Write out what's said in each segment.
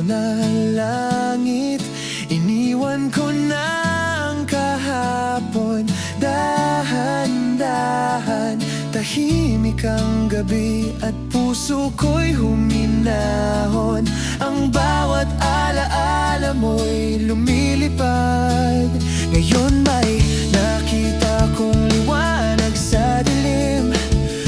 na langit. Iniwan ko na ang kahapon. Dahan-dahan, tahimik ang gabi at puso ko'y huminahon. Ang bawat alaala mo'y lumilipad. Ngayon may nakita kong liwanag sa dilim.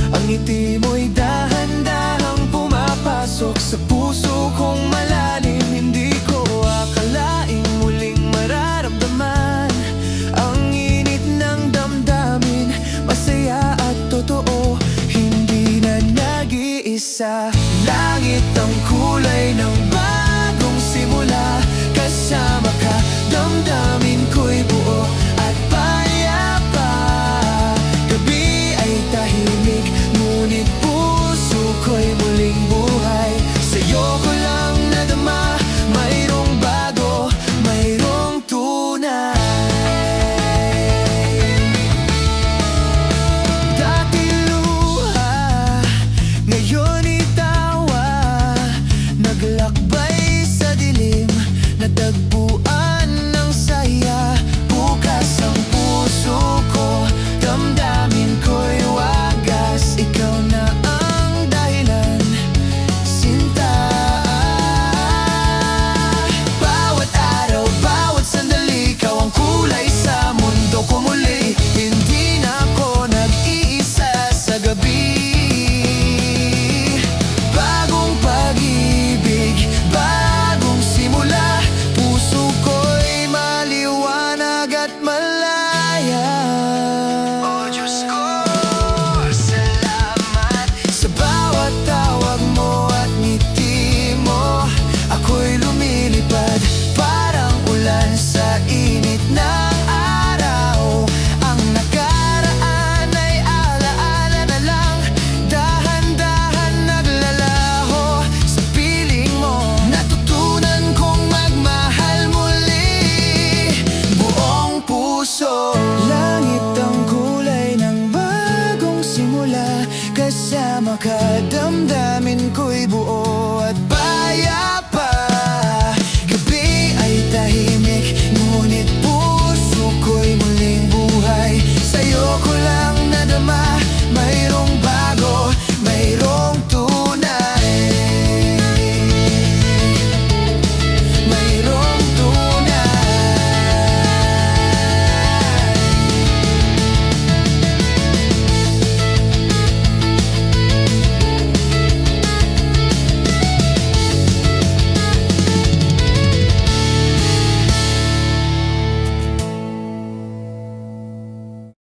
Ang ngiti mo'y dahan-dahang pumapasok sa puso kong malalim. Hindi ko akalaing muling mararamdaman ang init ng damdamin. Masaya at totoo, hindi na nag-iisa. Langit ang kulay ng bagong simula. Kasama ka, damdamin ko'y buo at payapa. Gabi ay tahimik, ngunit puso ko'y muling buhay. Sa'yo ko lang nadama, mayroong bago, mayroong tunay. Dati luha, ngayon itawa. Naglakbay sa dilim, natagpo